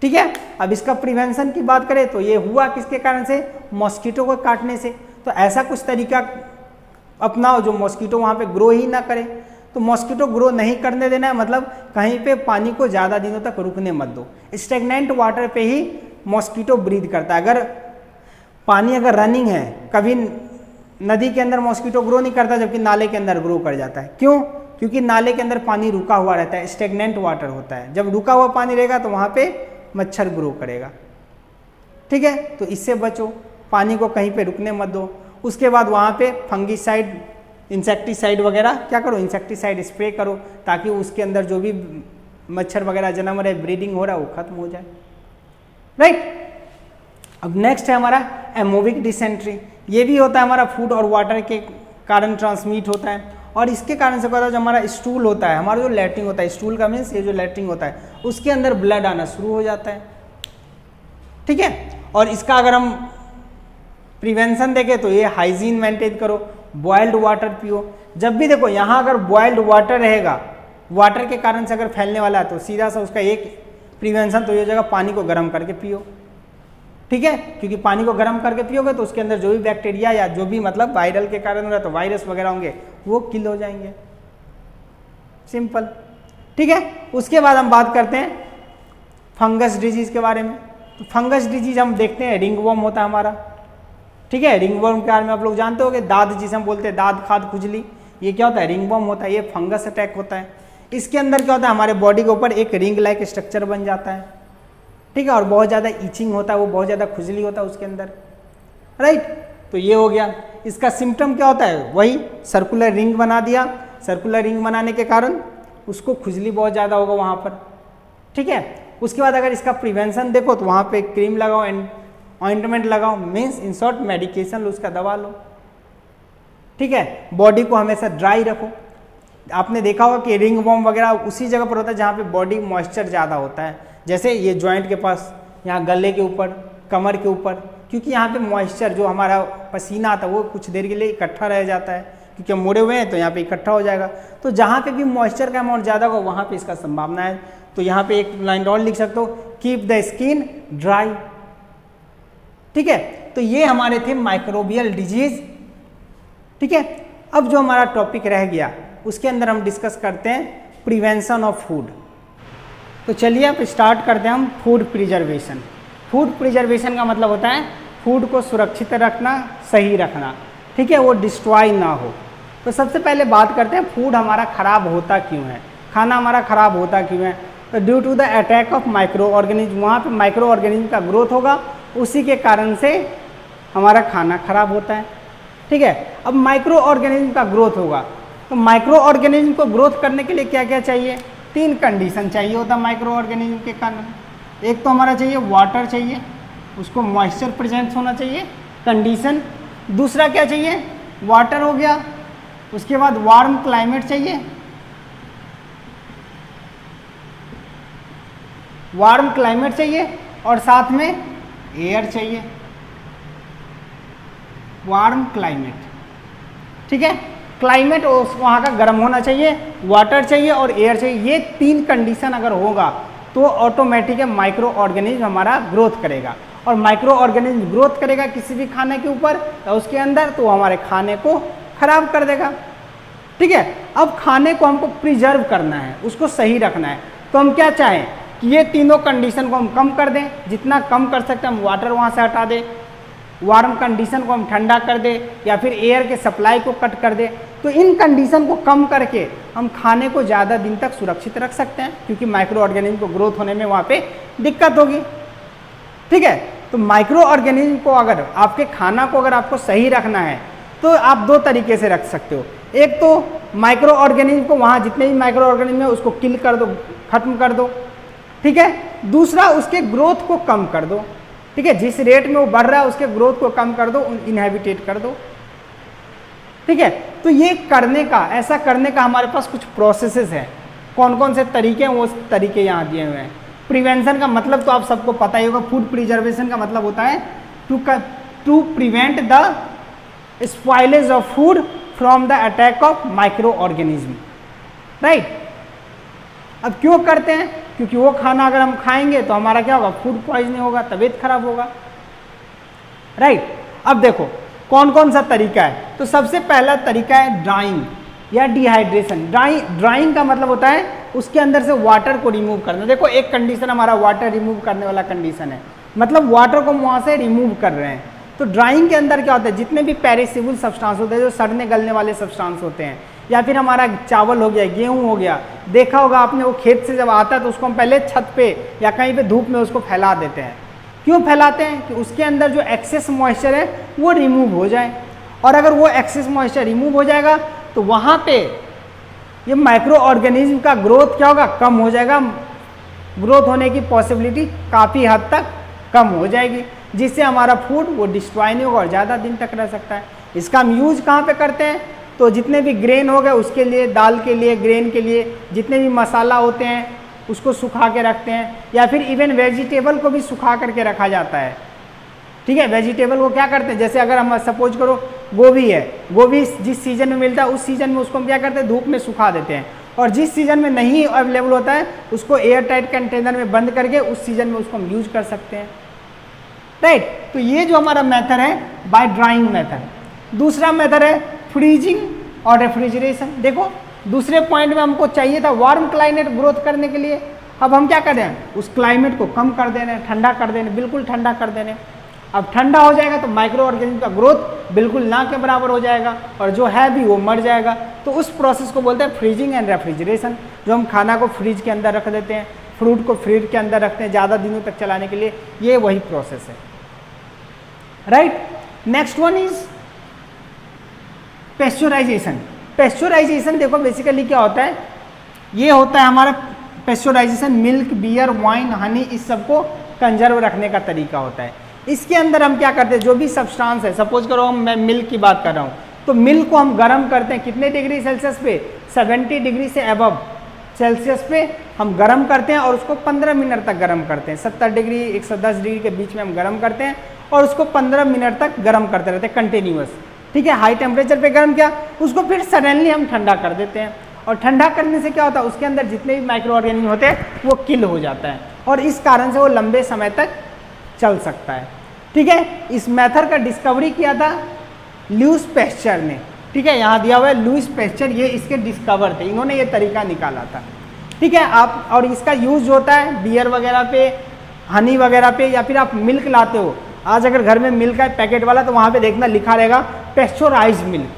ठीक है, अब इसका प्रिवेंशन की बात करें तो ये हुआ किसके कारण से, मॉस्किटो को काटने से। तो ऐसा कुछ तरीका अपनाओ जो मॉस्किटो वहाँ पे ग्रो ही ना करे। तो मॉस्किटो ग्रो नहीं करने देना है, मतलब कहीं पे पानी को ज़्यादा दिनों तक रुकने मत दो। स्टेगनेंट वाटर पे ही मॉस्किटो ब्रीड करता है। अगर पानी अगर रनिंग है, कभी नदी के अंदर मॉस्किटो ग्रो नहीं करता जबकि नाले के अंदर ग्रो कर जाता है। क्यों, क्योंकि नाले के अंदर पानी रुका हुआ रहता है, स्टेगनेंट वाटर होता है। जब रुका हुआ पानी रहेगा तो वहाँ पे मच्छर ग्रो करेगा। ठीक है, तो इससे बचो, पानी को कहीं पे रुकने मत दो। उसके बाद वहाँ पे फंगीसाइड, इंसेक्टिसाइड वगैरह क्या करो, इंसेक्टिसाइड स्प्रे करो ताकि उसके अंदर जो भी मच्छर वगैरह जन्म रहे, ब्रीडिंग हो रहा है, वो खत्म हो जाए। राइट, अब नेक्स्ट है हमारा एमोविक डिसेंट्री। ये भी होता है हमारा फूड और वाटर के कारण ट्रांसमिट होता है। और इसके कारण से पता है जो हमारा स्टूल होता है, हमारा जो लैट्रिन होता है, स्टूल का मीन्स ये जो लैट्रिन होता है उसके अंदर ब्लड आना शुरू हो जाता है। ठीक है, और इसका अगर हम प्रिवेंशन देखें तो ये हाइजीन मेंटेन करो, बॉइल्ड वाटर पियो। जब भी देखो यहाँ अगर बॉइल्ड वाटर रहेगा, वाटर के कारण से अगर फैलने वाला है तो सीधा सा उसका एक प्रिवेंशन तो ये हो जाएगा, पानी को गर्म करके पियो। ठीक है, क्योंकि पानी को गर्म करके पियोगे तो उसके अंदर जो भी बैक्टीरिया या जो भी मतलब वायरल के कारण हो रहा है तो वायरस वगैरह होंगे वो किल हो जाएंगे, सिंपल। ठीक है, उसके बाद हम बात करते हैं फंगस डिजीज के बारे में। तो फंगस डिजीज हम देखते हैं, रिंगवर्म होता है हमारा। ठीक है, रिंगवर्म के बारे में आप लोग जानते होंगे, दाद जिसे हम बोलते हैं, दाद खाद खुजली, ये क्या होता है, रिंगवर्म होता है। ये फंगस अटैक होता है। इसके अंदर क्या होता है, हमारे बॉडी के ऊपर एक रिंग लाइक स्ट्रक्चर बन जाता है। ठीक है, और बहुत ज़्यादा ईचिंग होता है, वो बहुत ज़्यादा खुजली होता है उसके अंदर। राइट, तो ये हो गया। इसका सिम्टम क्या होता है, वही सर्कुलर रिंग बना दिया। सर्कुलर रिंग बनाने के कारण उसको खुजली बहुत ज़्यादा होगा वहाँ पर। ठीक है, उसके बाद अगर इसका प्रिवेंशन देखो तो वहाँ पे क्रीम लगाओ, ऑइंटमेंट लगाओ, मीन्स इन शॉर्ट मेडिकेशन लो, उसका दवा लो। ठीक है, बॉडी को हमेशा ड्राई रखो। आपने देखा होगा कि रिंग वॉर्म वगैरह उसी जगह पर होता है जहाँ पे बॉडी मॉइस्चर ज़्यादा होता है, जैसे ये जॉइंट के पास, यहाँ गले के ऊपर, कमर के ऊपर, क्योंकि यहाँ पे मॉइस्चर जो हमारा पसीना आता है वो कुछ देर के लिए इकट्ठा रह जाता है, क्योंकि हम मुड़े हुए हैं तो यहाँ पे इकट्ठा हो जाएगा। तो जहाँ पे भी मॉइस्चर का अमाउंट ज़्यादा होगा वहाँ पे इसका संभावना है। तो यहाँ पे एक लाइन और लिख सकते हो, कीप द स्किन ड्राई। ठीक है, तो ये हमारे थे माइक्रोबियल डिजीज। ठीक है, अब जो हमारा टॉपिक रह गया उसके अंदर हम डिस्कस करते हैं प्रिवेंशन ऑफ फूड। तो चलिए अब स्टार्ट करते हैं हम फूड प्रिजर्वेशन। फूड प्रिजर्वेशन का मतलब होता है फूड को सुरक्षित रखना, सही रखना। ठीक है, वो डिस्ट्रॉय ना हो। तो सबसे पहले बात करते हैं फूड हमारा खराब होता क्यों है, खाना हमारा खराब होता क्यों है। तो due to the attack of micro organism, वहाँ पे माइक्रो ऑर्गेनिज्म का ग्रोथ होगा, उसी के कारण से हमारा खाना खराब होता है। ठीक है, अब माइक्रो ऑर्गेनिज्म का ग्रोथ होगा, तो माइक्रो ऑर्गेनिज्म को ग्रोथ करने के लिए क्या क्या चाहिए? 3 कंडीशन चाहिए होता है माइक्रो ऑर्गेनिज्म के कारण। एक तो हमारा चाहिए वाटर चाहिए, उसको मॉइस्चर प्रेजेंट होना चाहिए, कंडीशन। दूसरा क्या चाहिए? वाटर हो गया, उसके बाद वार्म क्लाइमेट चाहिए, वार्म क्लाइमेट चाहिए, और साथ में एयर चाहिए, वार्म क्लाइमेट। ठीक है, क्लाइमेट वहाँ का गर्म होना चाहिए, वाटर चाहिए और एयर चाहिए। ये 3 कंडीशन अगर होगा तो ऑटोमेटिक माइक्रो ऑर्गेनिज्म हमारा ग्रोथ करेगा। और माइक्रो ऑर्गेनिज्म ग्रोथ करेगा किसी भी खाने के ऊपर या उसके अंदर, तो हमारे खाने को खराब कर देगा। ठीक है, अब खाने को हमको प्रिजर्व करना है, उसको सही रखना है। तो हम क्या चाहें कि ये तीनों कंडीशन को हम कम कर दें, जितना कम कर सकते हैं हम वाटर वहाँ से हटा दें, वार्म कंडीशन को हम ठंडा कर दे, या फिर एयर के सप्लाई को कट कर दे। तो इन कंडीशन को कम करके हम खाने को ज़्यादा दिन तक सुरक्षित रख सकते हैं, क्योंकि माइक्रो ऑर्गेनिज्म को ग्रोथ होने में वहाँ पे दिक्कत होगी। ठीक है, तो माइक्रो ऑर्गेनिज्म को अगर आपके खाना को अगर आपको सही रखना है तो आप 2 तरीके से रख सकते हो। एक तो माइक्रो ऑर्गेनिज्म को, वहाँ जितने भी माइक्रो ऑर्गेनिज्म है उसको किल कर दो, खत्म कर दो। ठीक है, दूसरा उसके ग्रोथ को कम कर दो। ठीक है, जिस रेट में वो बढ़ रहा है उसके ग्रोथ को कम कर दो, इनहेबिटेट कर दो। ठीक है, तो ये करने का, ऐसा करने का हमारे पास कुछ प्रोसेसेस हैं। कौन कौन से तरीके हैं वो तरीके यहाँ दिए हुए हैं। प्रिवेंशन का मतलब तो आप सबको पता ही होगा, फूड प्रिजर्वेशन का मतलब होता है to prevent the spoilage of food from the attack of micro organism. Right, अब क्यों करते हैं? क्योंकि वो खाना अगर हम खाएंगे तो हमारा क्या होगा? फूड पॉइजनिंग होगा, तबीयत खराब होगा। राइट, अब देखो कौन कौन सा तरीका है। तो सबसे पहला तरीका है ड्राइंग या डिहाइड्रेशन। ड्राइंग का मतलब होता है उसके अंदर से वाटर को रिमूव करना। देखो एक कंडीशन हमारा वाटर रिमूव करने वाला कंडीशन है, मतलब वाटर को वहाँ से रिमूव कर रहे हैं। तो ड्राइंग के अंदर क्या होता है? जितने भी पेरिशेबल सब्सटेंस होते हैं, जो सड़ने गलने वाले सब्सटेंस होते हैं, या फिर हमारा चावल हो गया, गेहूं हो गया, देखा होगा आपने, वो खेत से जब आता है तो उसको हम पहले छत पे या कहीं पे धूप में उसको फैला देते हैं। क्यों फैलाते हैं? कि उसके अंदर जो एक्सेस मॉइस्चर है वो रिमूव हो जाए। और अगर वो एक्सेस मॉइस्चर रिमूव हो जाएगा तो वहाँ पे ये माइक्रो ऑर्गेनिज्म का ग्रोथ क्या होगा? कम हो जाएगा। ग्रोथ होने की पॉसिबिलिटी काफ़ी हद तक कम हो जाएगी, जिससे हमारा फूड वो डिस्ट्रॉय नहीं होगा और ज़्यादा दिन तक रह सकता है। इसका हम यूज कहाँ पे करते हैं? तो जितने भी ग्रेन हो गए उसके लिए, दाल के लिए, ग्रेन के लिए, जितने भी मसाला होते हैं उसको सुखा के रखते हैं, या फिर इवन वेजिटेबल को भी सुखा करके रखा जाता है। ठीक है, वेजिटेबल को क्या करते हैं? जैसे अगर हम सपोज करो गोभी है, गोभी जिस सीजन में मिलता है उस सीजन में उसको हम क्या करते हैं? धूप में सुखा देते हैं। और जिस सीजन में नहीं अवेलेबल होता है उसको एयर टाइट कंटेनर में बंद करके उस सीजन में उसको हम यूज कर सकते हैं। राइट, तो ये जो हमारा मेथड है बाय ड्राइंग मेथड। दूसरा मेथड है फ्रीजिंग और रेफ्रिजरेशन। देखो दूसरे पॉइंट में हमको चाहिए था वार्म क्लाइमेट ग्रोथ करने के लिए, अब हम क्या कर रहे हैं? उस क्लाइमेट को कम कर दे रहे हैं, ठंडा कर दे रहे हैं, बिल्कुल ठंडा कर दे रहे हैं। अब ठंडा हो जाएगा तो माइक्रो ऑर्गेनिज्म का ग्रोथ बिल्कुल ना के बराबर हो जाएगा, और जो है भी वो मर जाएगा। तो उस प्रोसेस को बोलते हैं फ्रीजिंग एंड रेफ्रिजरेशन। जो हम खाना को फ्रिज के अंदर रख देते हैं, फ्रूट को फ्रिज के अंदर रखते हैं ज़्यादा दिनों तक चलाने के लिए, ये वही प्रोसेस है। Right, next one is pasteurization. Pasteurization देखो बेसिकली क्या होता है? ये होता है हमारा pasteurization milk, beer, wine, honey, इस सबको कंजर्व रखने का तरीका होता है। इसके अंदर हम क्या करते हैं, जो भी सब्सटेंस है, सपोज करो मैं मिल्क की बात कर रहा हूँ, तो मिल्क को हम गर्म करते हैं कितने डिग्री सेल्सियस पे, 70 डिग्री से अबव सेल्सियस पे हम गर्म करते हैं और उसको 15 मिनट तक गर्म करते हैं। 70 डिग्री 110 डिग्री के बीच में हम गर्म करते हैं और उसको 15 मिनट तक गर्म करते रहते हैं कंटिन्यूअस। ठीक है, हाई टेम्परेचर पे गर्म किया, उसको फिर सडनली हम ठंडा कर देते हैं और ठंडा करने से क्या होता है, उसके अंदर जितने भी माइक्रो ऑर्गेनिज्म होते हैं वो किल हो जाता है और इस कारण से वो लंबे समय तक चल सकता है। ठीक है, इस मेथड का डिस्कवरी किया था लुईस पैस्चर ने। ठीक है, यहाँ दिया हुआ है लुईस पैस्चर, ये इसके डिस्कवर थे, इन्होंने ये तरीका निकाला था। ठीक है, आप और इसका यूज होता है बियर वगैरह पे, हनी वगैरह पे, या फिर आप मिल्क लाते हो, आज अगर घर में मिल्क है पैकेट वाला तो वहाँ पे देखना लिखा रहेगा पैस्चराइज्ड मिल्क,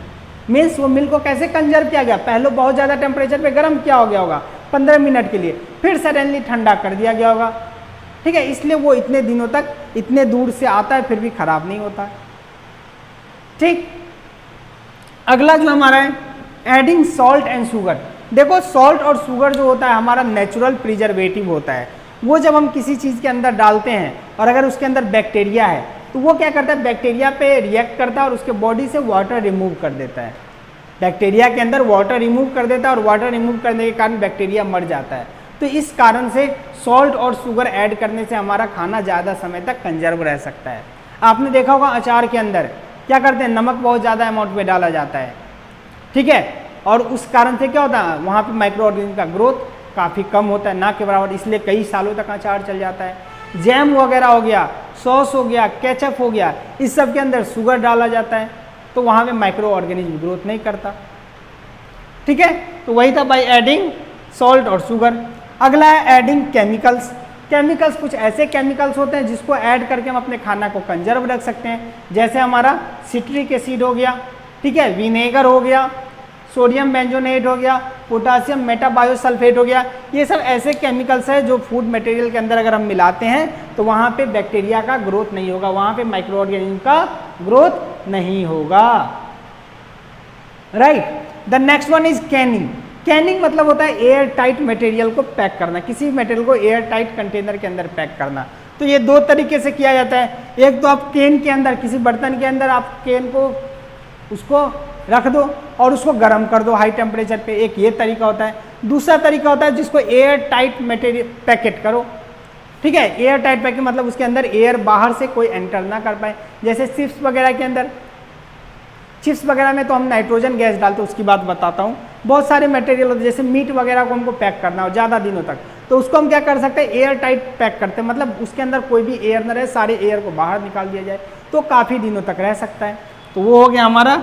मीन्स वो मिल्क को कैसे कंजर्व किया गया, पहले बहुत ज़्यादा टेम्परेचर पे गर्म किया हो गया होगा 15 मिनट के लिए, फिर सडनली ठंडा कर दिया गया होगा। ठीक है, इसलिए वो इतने दिनों तक इतने दूर से आता है फिर भी खराब नहीं होता। ठीक, अगला जो हमारा है एडिंग सॉल्ट एंड शुगर। देखो सॉल्ट और शुगर जो होता है हमारा नेचुरल प्रिजर्वेटिव होता है, वो जब हम किसी चीज़ के अंदर डालते हैं और अगर उसके अंदर बैक्टीरिया है तो वो क्या करता है, बैक्टीरिया पे रिएक्ट करता है और उसके बॉडी से वाटर रिमूव कर देता है। बैक्टीरिया के अंदर वाटर रिमूव कर देता है और वाटर रिमूव करने के कारण बैक्टीरिया मर जाता है। तो इस कारण से सॉल्ट और शुगर ऐड करने से हमारा खाना ज़्यादा समय तक कंजर्व रह सकता है। आपने देखा होगा अचार के अंदर क्या करते हैं, नमक बहुत ज़्यादा अमाउंट में डाला जाता है। ठीक है, और उस कारण से क्या होता है, वहाँ पे माइक्रो ऑर्गेनिज्म का ग्रोथ काफ़ी कम होता है, ना के बराबर, इसलिए कई सालों तक अचार चल जाता है। जैम वगैरह हो गया, सॉस हो गया, केचप हो गया, इस सब के अंदर शुगर डाला जाता है तो वहाँ पे माइक्रो ऑर्गेनिज्म ग्रोथ नहीं करता। ठीक है, तो वही था बाय एडिंग सॉल्ट और शुगर। अगला है एडिंग केमिकल्स। केमिकल्स कुछ ऐसे केमिकल्स होते हैं जिसको ऐड करके हम अपने खाना को कंजर्व रख सकते हैं, जैसे हमारा सिट्रिक एसिड हो गया, ठीक है, विनेगर हो गया, सोडियम बेंजोनेट हो गया, पोटासियम मेटाबायोसल्फेट हो गया। ये सब ऐसे केमिकल्स हैं जो फूड मटेरियल के अंदर अगर हम मिलाते हैं तो वहाँ पे बैक्टीरिया का ग्रोथ नहीं होगा, वहाँ पे माइक्रो ऑर्गेनिज्म का ग्रोथ नहीं होगा। Right, the next one is Canning. Canning मतलब होता है एयर टाइट मटेरियल को पैक करना, किसी मटेरियल को एयर टाइट कंटेनर के अंदर पैक करना। तो ये दो तरीके से किया जाता है, एक तो आप कैन के अंदर, किसी बर्तन के अंदर आप कैन को उसको रख दो और उसको गर्म कर दो हाई टेम्परेचर पे, एक ये तरीका होता है। दूसरा तरीका होता है जिसको एयर टाइट मटेरियल पैकेट करो। ठीक है, एयर टाइट पैकेट मतलब उसके अंदर एयर बाहर से कोई एंटर ना कर पाए। जैसे चिप्स वगैरह के अंदर, चिप्स वगैरह में तो हम नाइट्रोजन गैस डालते हैं, उसकी बात बताता हूँ। बहुत सारे मटेरियल होते हैं, जैसे मीट वगैरह को हमको पैक करना हो ज़्यादा दिनों तक, तो उसको हम क्या कर सकते हैं, एयर टाइट पैक करते हैं, मतलब उसके अंदर कोई भी एयर न रहे, सारे एयर को बाहर निकाल दिया जाए तो काफ़ी दिनों तक रह सकता है। तो वो हो गया हमारा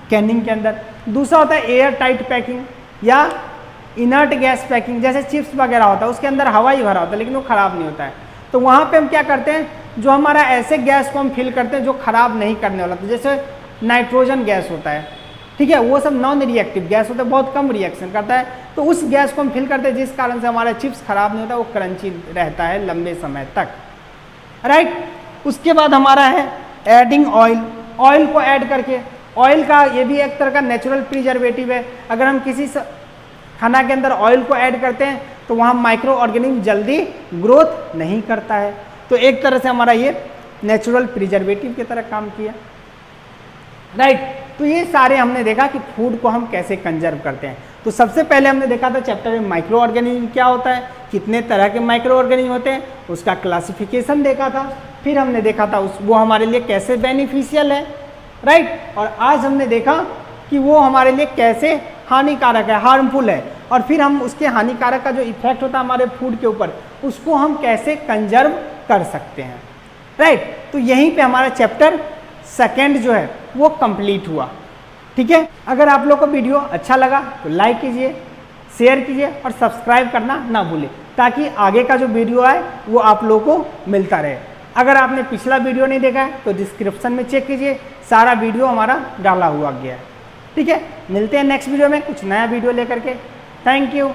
कैनिंग के अंदर। दूसरा होता है एयर टाइट पैकिंग या इनर्ट गैस पैकिंग। जैसे चिप्स वगैरह होता है उसके अंदर हवा ही भरा होता है लेकिन वो ख़राब नहीं होता है, तो वहाँ पे हम क्या करते हैं, जो हमारा ऐसे गैस को हम फिल करते हैं जो ख़राब नहीं करने वाला, तो जैसे नाइट्रोजन गैस होता है, ठीक है, वो सब नॉन रिएक्टिव गैस होता है, बहुत कम रिएक्शन करता है, तो उस गैस को हम फिल करते हैं जिस कारण से हमारा चिप्स ख़राब नहीं होता, वो क्रंची रहता है लंबे समय तक। राइट, उसके बाद हमारा है एडिंग ऑयल। ऑयल को ऐड करके, ऑयल का ये भी एक तरह का नेचुरल प्रिजर्वेटिव है। अगर हम किसी खाना के अंदर ऑयल को ऐड करते हैं तो वहाँ माइक्रो ऑर्गेनिज्म जल्दी ग्रोथ नहीं करता है, तो एक तरह से हमारा ये नेचुरल प्रिजर्वेटिव की तरह काम किया। राइट, तो ये सारे हमने देखा कि फूड को हम कैसे कंजर्व करते हैं। तो सबसे पहले हमने देखा था चैप्टर में माइक्रो ऑर्गेनिज्म क्या होता है, कितने तरह के माइक्रो ऑर्गेनिज्म होते हैं, उसका क्लासिफिकेशन देखा था। फिर हमने देखा था वो हमारे लिए कैसे बेनिफिशियल है। राइट, और आज हमने देखा कि वो हमारे लिए कैसे हानिकारक है, हार्मफुल है, और फिर हम उसके हानिकारक का जो इफेक्ट होता है हमारे फूड के ऊपर, उसको हम कैसे कंजर्व कर सकते हैं। राइट, तो यहीं पे हमारा चैप्टर सेकेंड जो है वो कंप्लीट हुआ। ठीक है, अगर आप लोग को वीडियो अच्छा लगा तो लाइक कीजिए, शेयर कीजिए और सब्सक्राइब करना ना भूलें, ताकि आगे का जो वीडियो आए वो आप लोगों को मिलता रहे। अगर आपने पिछला वीडियो नहीं देखा है तो डिस्क्रिप्शन में चेक कीजिए, सारा वीडियो हमारा डाला हुआ गया है। ठीक है, मिलते हैं नेक्स्ट वीडियो में कुछ नया वीडियो लेकर के। Thank you.